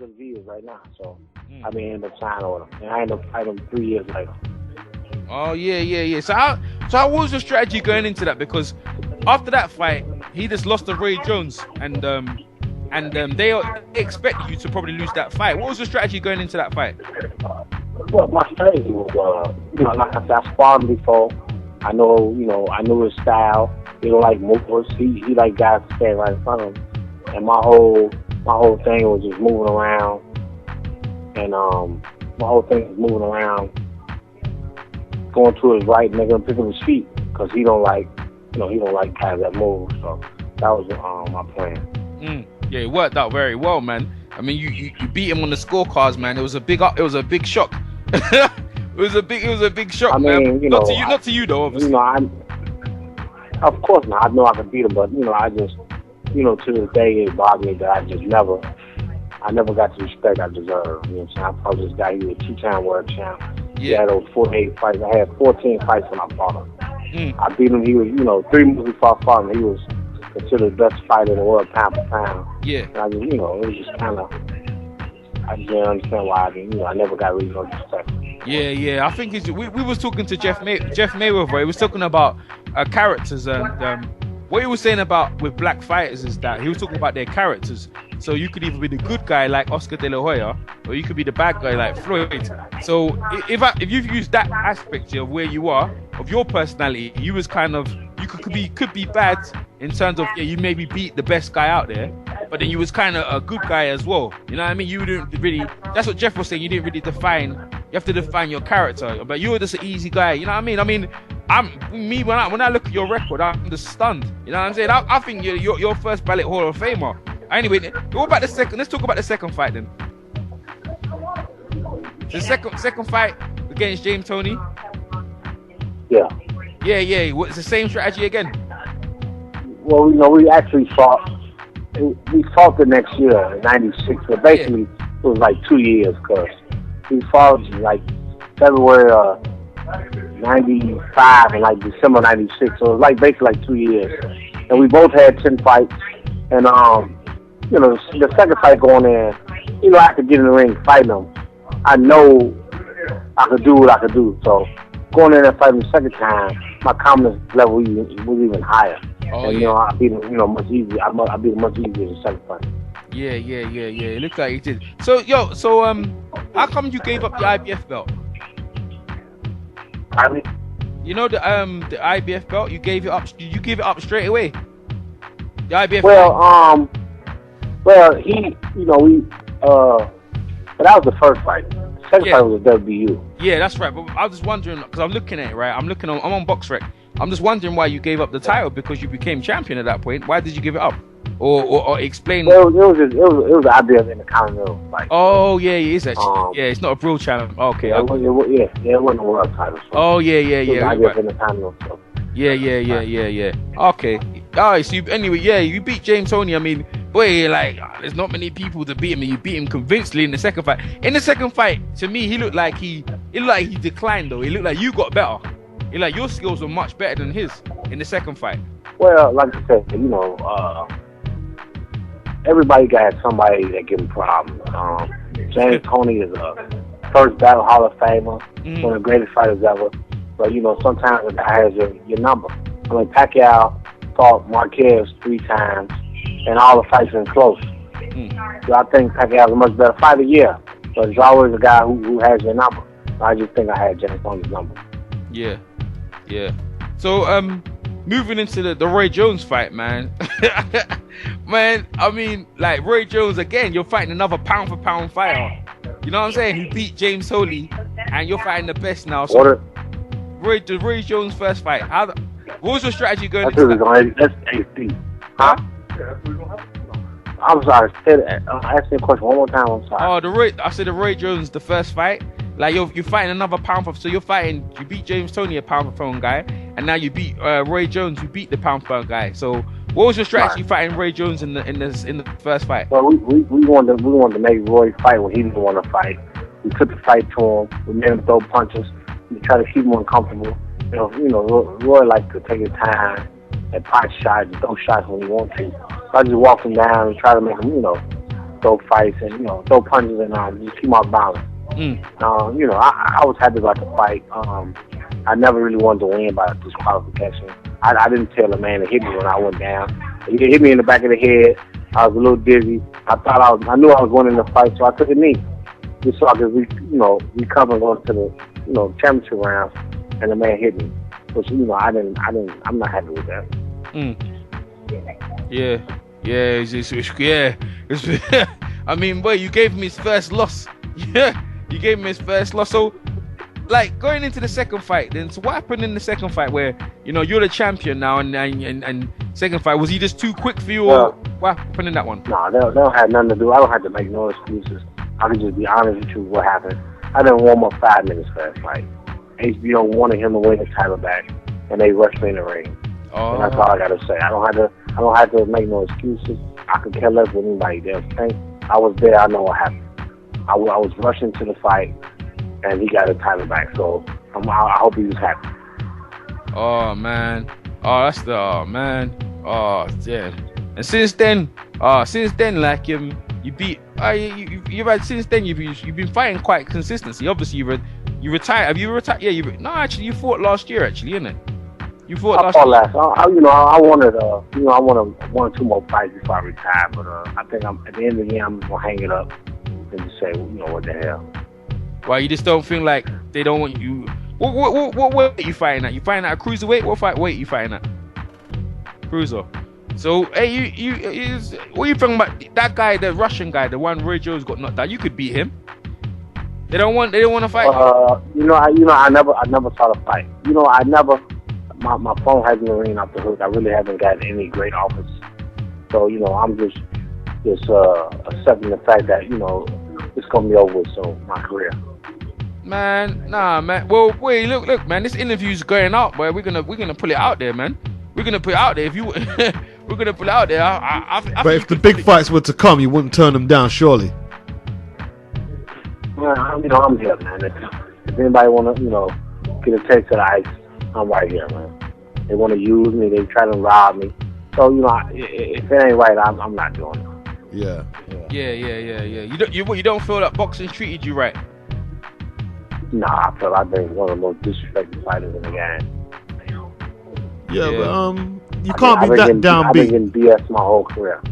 good as he is right now. So I mean, end up signing with him, and I ended up fighting him 3 years later. Oh yeah. So how was your strategy going into that? Because after that fight, he just lost to Roy Jones, and they expected you to probably lose that fight. What was your strategy going into that fight? Well, my strategy was, like I said, I sparred him before. I knew his style. He don't like movers. He like guys to stand right in front of him. And my whole thing was just moving around. And going to his right, making him pick up his feet, because he don't like guys that move. So that was my plan. Yeah, it worked out very well, man. I mean, you beat him on the scorecards, man. It was a big shock. It was a big shock, I mean, man. Not to you though, obviously. Of course not. I know I could beat him, but I just, to this day it bothered me that I never got the respect I deserve. You know what I'm saying? I fought this guy. He was a 2-time world champ. Yeah. He had over 48 fights. I had 14 fights when I fought him. I beat him. He was, 3 months before I fought him, he was considered the best fighter in the world, pound for pound. Yeah. And I just, it was just kind of, I just didn't understand why I never got really no respect. Yeah. I think we was talking to Jeff Mayweather. He was talking about characters, and what he was saying about with black fighters is that he was talking about their characters. So you could either be the good guy like Oscar De La Hoya, or you could be the bad guy like Floyd. So if you've used that aspect of where you are, of your personality, you was kind of, you could be bad in terms of, you maybe beat the best guy out there, but then you was kind of a good guy as well. You know what I mean? You didn't really, that's what Jeff was saying, you didn't really define, you have to define your character, but you were just an easy guy. You know what I mean? When I look at your record, I'm just stunned. You know what I'm saying? I think you're your first ballot Hall of Famer. Anyway, what about the second? Let's talk about the second fight then. The second fight against James Toney. Yeah. It's the same strategy again. Well, we actually fought. We fought the next year in '96, but basically it was like 2 years, because we fought like February '95 and like December '96. So it was like basically like 2 years, and we both had 10 fights. And the second fight going in, I could get in the ring fighting him. I know I could do what I could do. So going in and fighting the second time, my confidence level was even higher. I beat him, much easier. I beat him much easier in the second fight. Yeah. It looks like you did. So how come you gave up the IBF belt? I mean, the IBF belt, you gave it up. Did you give it up straight away? The IBF. Well, he, but that was the first fight. The second fight was a WBU. Yeah, that's right. But I was just wondering, because I'm looking at it, right? I'm on BoxRec. I'm just wondering why you gave up the title, because you became champion at that point. Why did you give it up? Or explain. Well, it was the IBF Intercontinental fight. Oh yeah, it is actually. It's not a real champion. Okay. It wasn't a world title. So oh yeah. IBF Intercontinental. So. Yeah. Okay. Alright, so you beat James Toney. I mean, boy, there's not many people to beat him, and you beat him convincingly in the second fight. In the second fight, to me, he looked like he declined though. He looked like you got better. Your skills were much better than his in the second fight. Well, like I said, everybody got somebody that give him problems. James Toney is a first battle Hall of Famer, one of the greatest fighters ever. But sometimes the guy has your number. I mean, Pacquiao fought Marquez 3 times, and all the fights been close. So I think Pacquiao's a much better fighter, but it's always a guy who has your number. I just think I had James Toney's number. Yeah. So moving into the Roy Jones fight, man. Man, I mean, like Roy Jones again, you're fighting another pound for pound fighter. You know what I'm saying? Who beat James Toney, and you're fighting the best now. So the Roy Jones first fight. What was your strategy going into that? That's tasty. Huh? I'm sorry. Ask me a question one more time. I'm sorry. I said the Roy Jones, the first fight. Like you're fighting another pound for. So you beat James Toney, a pound for pound guy, and now you beat Roy Jones, who beat the pound for pound guy. So what was your strategy fighting Roy Jones in the first fight? Well, we wanted to make Roy fight when he didn't want to fight. We took the fight to him. We made him throw punches. We tried to keep him uncomfortable. Roy likes to take his time and pot shots and throw shots when he wants to. So I just walked him down and try to make him, throw fights and throw punches and just keep my balance. I was happy about the fight. I never really wanted to win by disqualification. I didn't tell the man to hit me when I went down. He hit me in the back of the head. I was a little dizzy. I knew I was winning the fight, so I took a knee just so I could recover and go to the championship rounds. And the man hit me, which I'm not happy with that. I mean, boy, you gave him his first loss. Yeah, you gave him his first loss. So, like, going into the second fight, then, so what happened in the second fight where, you're the champion now, and second fight, was he just too quick for you, or what happened in that one? No, they don't have nothing to do. I don't have to make no excuses. I can just be honest with you what happened. I didn't warm up 5 minutes for that fight. HBO wanted him to win the title back, and they rushed me in the ring. And that's all I gotta say. I don't have to make no excuses. I could care less what anybody else think. I was there. I know what happened. I was rushing to the fight, and he got the title back. So I hope he was happy. Oh man. Oh man. Oh damn. And since then, like you beat. You've had since then. You've been fighting quite consistently. Obviously, you retired. Have you retired? Yeah, actually, you fought last year, actually, isn't it? You fought last year. I wanted, I wanted 1 or 2 more fights before I retire, but I think at the end of the year, I'm gonna hang it up and just say, what the hell? Why, you just don't feel like they don't want you? What weight are you fighting at? You fighting at a cruiserweight? What weight are you fighting at? Cruiser. So, hey, what are you talking about? That guy, the Russian guy, the one Roy Jones got knocked out. You could beat him. They don't want to fight. I never saw the fight. My phone hasn't been ringing off the hook. I really haven't gotten any great offers. So I'm just accepting the fact that it's gonna be over with. So my career. Man, nah, man. Well, wait, look, man. This interview's going out, boy. We're gonna pull it out there, man. We're gonna put it out there. If you, we're gonna put it out there. But if the big fights were to come, you wouldn't turn them down, surely. Well, I'm here, man. If anybody want to, get a taste of the ice, I'm right here, man. They want to use me. They try to rob me. So, if it ain't right, I'm not doing it. Yeah. You don't feel that boxing treated you right? Nah, I feel I've been one of the most disrespected fighters in the game. Yeah, but you can't be that downbeat. I've been getting BS my whole career.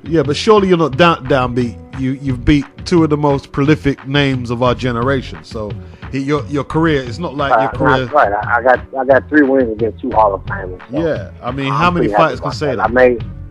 Yeah, but surely you're not downbeat. You've beat 2 of the most prolific names of our generation. So your career, it's not like your career. Right, I got 3 wins against 2 Hall of Famers. So yeah, I mean, how many fighters can say that? I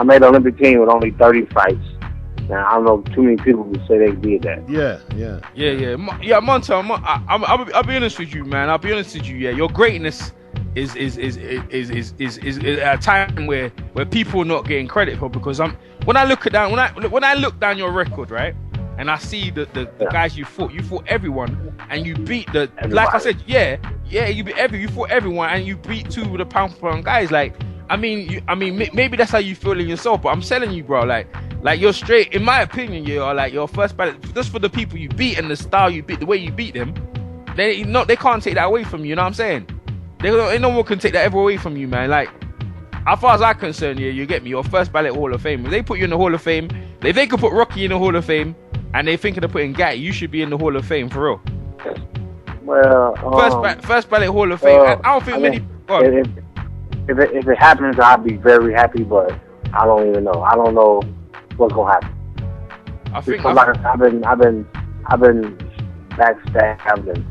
made the Olympic team with only 30 fights. Now I don't know too many people who say they did that. Yeah. Montell, I'll be honest with you, man. I'll be honest with you. Yeah, your greatness is a time where people are not getting credit for, because when I look down your record, right, and I see the guys you fought everyone, and you beat everybody. Like I said, you fought everyone, and you beat 2 of the pound for pound guys. Like, maybe that's how you feel in yourself, but I'm telling you, bro, like you're straight. In my opinion, you are like your first battle. Just for the people you beat and the style you beat, the way you beat them, they can't take that away from you. You know what I'm saying? No one can take that ever away from you, man. Like, as far as I'm concerned, you get me. Your first ballot Hall of Fame. If they put you in the Hall of Fame, if they could put Rocky in the Hall of Fame, and they thinking of putting Gat, you should be in the Hall of Fame for real. Well, first ballot Hall of Fame. I don't think many. If it happens, I'll be very happy. But I don't even know. I don't know what's gonna happen. I've been backstabbed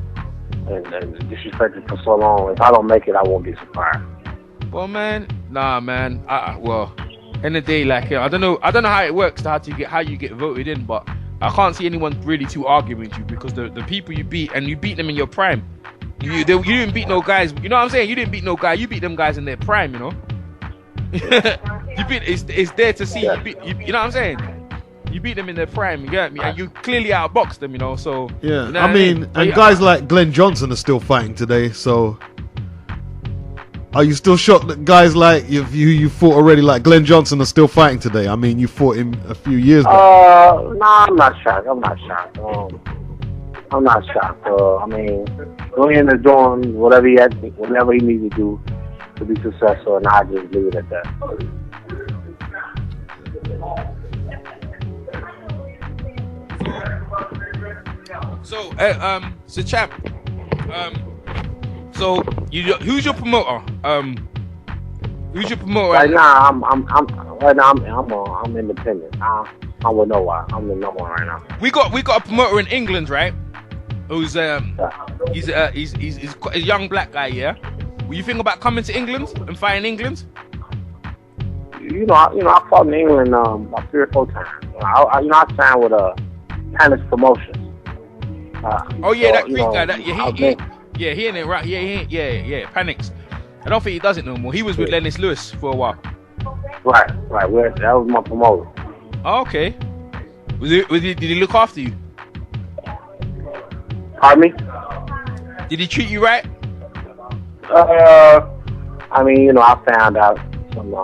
and disrespected for so long. If I don't make it, I won't be surprised. Well, man, nah, man. End of the day, like, I don't know how it works, how you get voted in, but I can't see anyone really too arguing with you, because the people you beat, and you beat them in your prime. You didn't beat no guys. You know what I'm saying? You didn't beat no guy. You beat them guys in their prime. You know. It's there to see. Yeah. You know what I'm saying? You beat them in their prime, you get me, and you clearly outboxed them, So yeah, you know I mean, guys like Glenn Johnson are still fighting today. So, are you still shocked that guys like you fought already, like Glenn Johnson, are still fighting today? I mean, you fought him a few years back. No, I'm not shocked. I'm not shocked. I mean, Glenn is doing whatever he needs to do to be successful, and I just leave it at that. So champ, so who's your promoter? Who's your promoter? Right now, I'm independent. I'm with no one. I'm with no one right now. We got a promoter in England, right? Who's he's a young black guy, yeah. Will you think about coming to England and fighting England? I fought in England about 3 or 4 times. I signed with Palace Promotions. That Greek guy. He ain't it, right? Yeah. Panics. I don't think he does it no more. He was with Lennox Lewis for a while. Right. That was my promoter. Oh, okay. Did he look after you? Pardon me? Did he treat you right? I found out some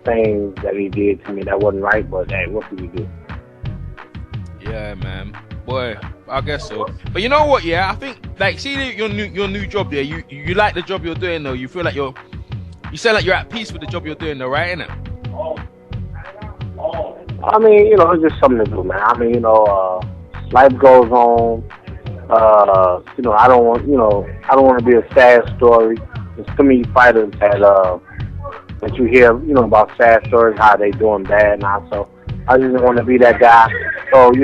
things that he did to me that wasn't right, but hey, what could you do? Yeah, man. Boy, I guess so. But you know what? Yeah, I think see your new job there. You like the job you're doing though. You feel like you sound like you're at peace with the job you're doing though, right? Innit? It's just something to do, man. Life goes on. I don't want to be a sad story. There's too many fighters that you hear, about sad stories, how they doing bad now. So I just don't want to be that guy. So the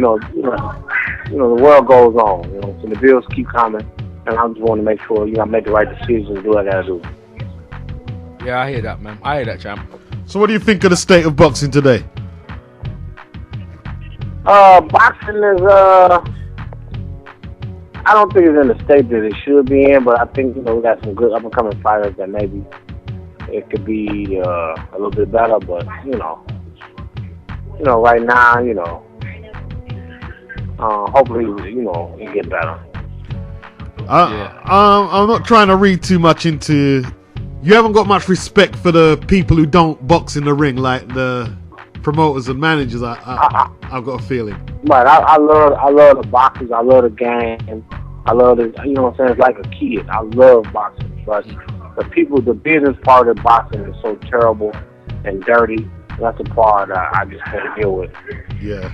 world goes on. So the bills keep coming, and I just want to make sure I make the right decisions, do what I gotta do. Yeah, I hear that, man. I hear that, champ. So what do you think of the state of boxing today? Boxing is I don't think it's in the state that it should be in, but I think we got some good up and coming fighters that maybe it could be a little bit better. But right now, hopefully it get better. I'm not trying to read too much into. You haven't got much respect for the people who don't box in the ring, like the promoters and managers. I've got a feeling. Right, I love the boxers. I love the game. I love it. It's like a kid. I love boxing, but the business part of boxing is so terrible and dirty. That's the part I just can't deal with. Yeah,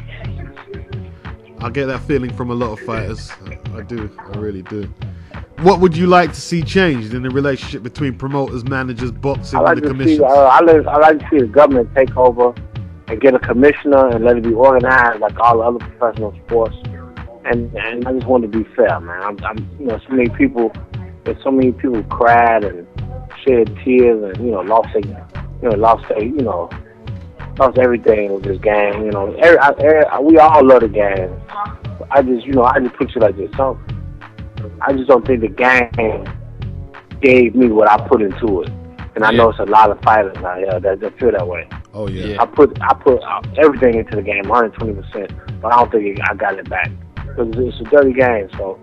I get that feeling from a lot of fighters. I do. I really do. What would you like to see changed in the relationship between promoters, managers, boxing, and the commissions? I like to see the government take over and get a commissioner and let it be organized like all the other professional sports. And I just want to be fair, man. So many people cried and shed tears and lost everything with this game. We all love the game. I just put it like this. So I just don't think the game gave me what I put into it. And I know it's a lot of fighters out here that feel that way. Oh yeah. I put everything into the game, 120%, but I don't think I got it back because it's a dirty game. So,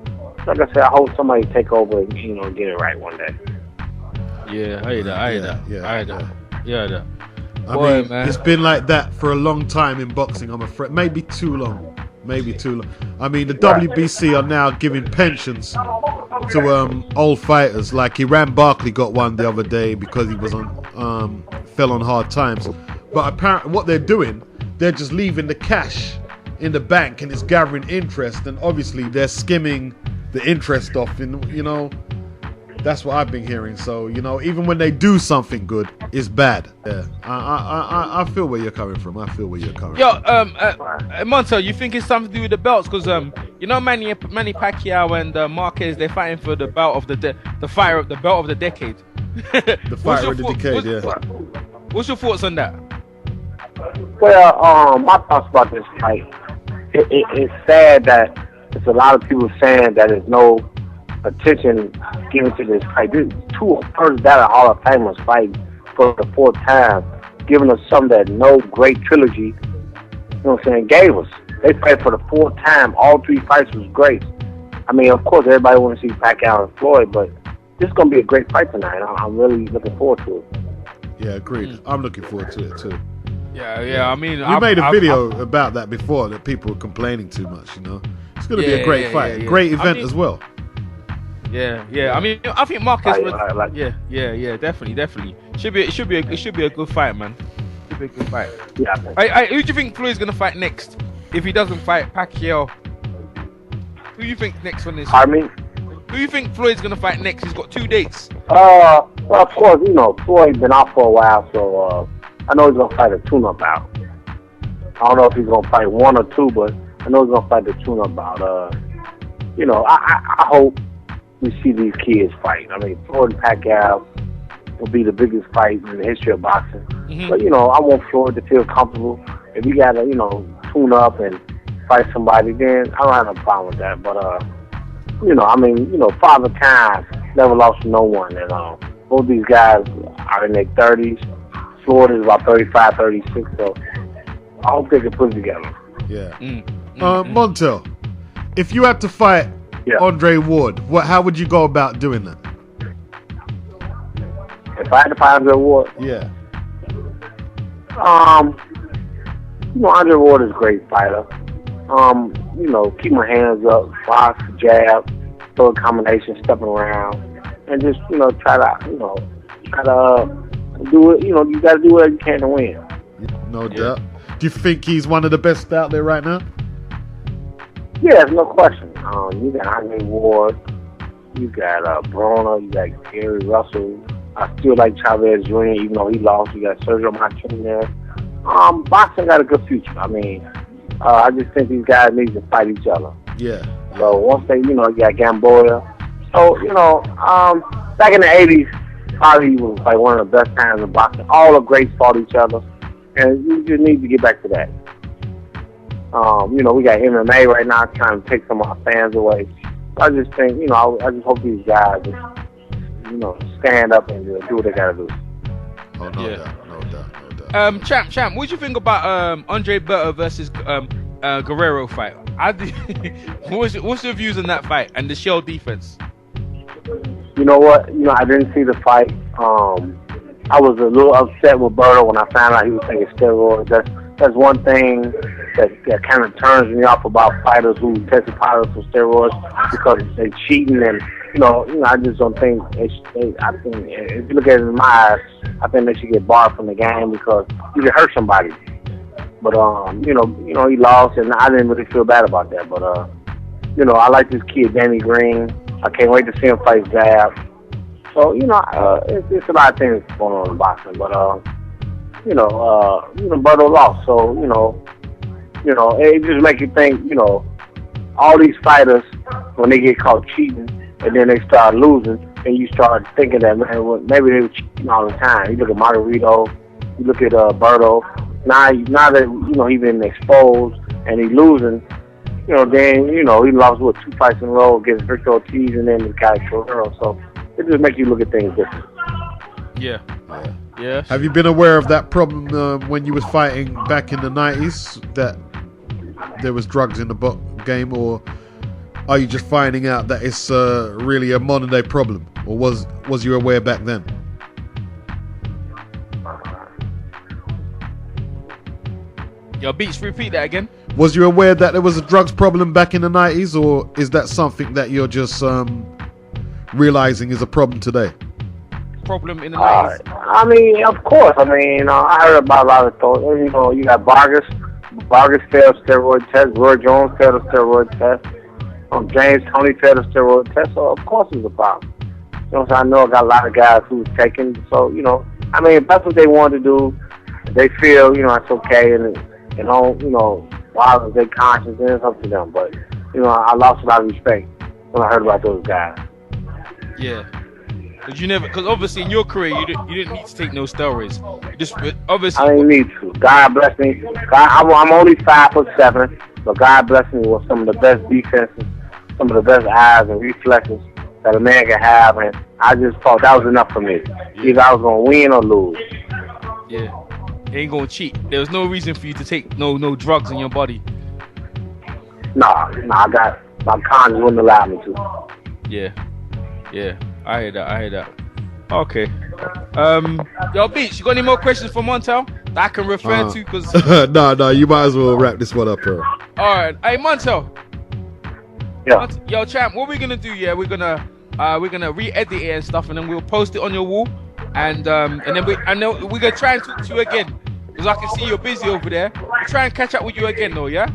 like I said, I hope somebody take over and get it right one day. Yeah, I hear that. I mean, man, it's been like that for a long time in boxing. I'm afraid, maybe too long. I mean, the WBC are now giving pensions to old fighters. Like Iran Barkley got one the other day because he was fell on hard times. But apparently, what they're doing, they're just leaving the cash in the bank and it's gathering interest. And obviously, they're skimming the interest off. That's what I've been hearing. So even when they do something good, it's bad. Yeah, I feel where you're coming from. Yo, Montell, you think it's something to do with the belts? Because Manny Pacquiao and Marquez, they're fighting for the belt of the belt of the decade. The fight of the decade. What's your thoughts on that? Well, my thoughts about this fight. It's sad that there's a lot of people saying that there's no attention given to this fight. These two first ballot Hall of Famers fight for the 4th time, giving us something that no great trilogy, gave us. They fight for the 4th time. All 3 fights was great. I mean, of course, everybody wants to see Pacquiao and Floyd, but this is going to be a great fight tonight. I'm really looking forward to it. Yeah, agreed. I'm looking forward to it too. Yeah. I mean, we made a video about that before that people were complaining too much. It's going to be a great fight, great event as well. Yeah. I mean, I think Marquez. Definitely. It should be a good fight, man. Should be a good fight. Yeah. Who do you think Floyd's gonna fight next? If he doesn't fight Pacquiao, Who you think next one is? Pardon me? Who you think Floyd's gonna fight next? He's got 2 dates. Well, of course, Floyd's been out for a while, so I know he's gonna fight a tune-up bout. I don't know if he's gonna fight 1 or 2, but I know he's gonna fight the tune-up bout. I hope we see these kids fight. I mean, Floyd and Pacquiao will be the biggest fight in the history of boxing. Mm-hmm. But I want Floyd to feel comfortable. If he gotta, tune up and fight somebody, then I don't have no problem with that. But Father Time never lost to no one, and both these guys are in their 30s. Floyd is about 35, 36, so I hope they can put it together. Yeah. Montell, if you had to fight Andre Ward, how would you go about doing that? If I had to fight Andre Ward? Yeah. Andre Ward is a great fighter. Keep my hands up, box, jab, throw a combination, stepping around, and just, try to do it. You got to do whatever you can to win. No doubt. Do you think he's one of the best out there right now? Yeah, there's no question. You got Andre Ward, you got Broner, you got Gary Russell. I still like Chavez Jr., even though he lost. You got Sergio Martinez. Boxing got a good future. I mean, I just think these guys need to fight each other. Yeah. So once they, you got Gamboa. So, back in the 80s, probably was like one of the best times in boxing. All the greats fought each other. And you just need to get back to that. We got MMA right now trying to take some of our fans away. I just think, I just hope these guys stand up and do what they gotta do. Oh, no doubt. Champ, what do you think about Andre Berto versus Guerrero fight? What's your views on that fight and the shell defense? You know what? I didn't see the fight. I was a little upset with Berto when I found out he was taking steroids. That's one thing that kind of turns me off about fighters who tested positive for steroids, because they're cheating, and I just don't think I think if you look at it in my eyes, I think they should get barred from the game because you can hurt somebody. But he lost, and I didn't really feel bad about that. But I like this kid Danny Green. I can't wait to see him fight Zab. So it's a lot of things going on in boxing. But Berto lost, so it just makes you think. All these fighters, when they get caught cheating and then they start losing, and you start thinking that, man, well, maybe they were cheating all the time. You look at Margarito, you look at Berto. Now that he's been exposed and he's losing, then he lost 2 fights in a row against Victor Ortiz and then the guy Guerrero. So it just makes you look at things different. Yeah. Yeah. Have you been aware of that problem when you was fighting back in the 90s, that there was drugs in the game, or are you just finding out that it's really a modern day problem, or was you aware back then? Yo, Beats, repeat that again. Was you aware that there was a drugs problem back in the 90s, or is that something that you're just realizing is a problem today? Problem in the 90s? I mean, of course. I mean, I heard about a lot of things. You got Vargas. Vargas failed a steroid test. Roy Jones failed a steroid test. James Toney failed a steroid test. So, of course, it's a problem. So I know I got a lot of guys who's taken. So, I mean, if that's what they want to do, they feel, it's okay, and violence their conscience, then it's up to them. But, I lost a lot of respect when I heard about those guys. Yeah. Because obviously in your career you didn't need to take no steroids. Just obviously. I didn't need to. God bless me. I'm only 5'7", but God bless me with some of the best defenses, some of the best eyes and reflexes that a man can have, and I just thought that was enough for me. Either I was gonna win or lose. Yeah. You ain't gonna cheat. There was no reason for you to take no drugs in your body. Nah, I got my conscience wouldn't allow me to. Yeah. I hear that. Okay. Yo, Beach, you got any more questions for Montell that I can refer to? Cause no, you might as well wrap this one up, bro. All right. Hey, Montell. Yeah. Yo, champ, what we're gonna do? Yeah, we're gonna re-edit it and stuff, and then we'll post it on your wall, and then we're gonna try and talk to you again, because I can see you're busy over there. We'll try and catch up with you again, though. Yeah.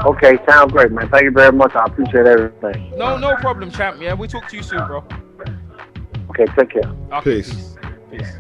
Okay, sounds great, man. Thank you very much. I appreciate everything. No problem, champ. Yeah, we talk to you soon, bro. Okay, take care. Okay, Peace. Peace.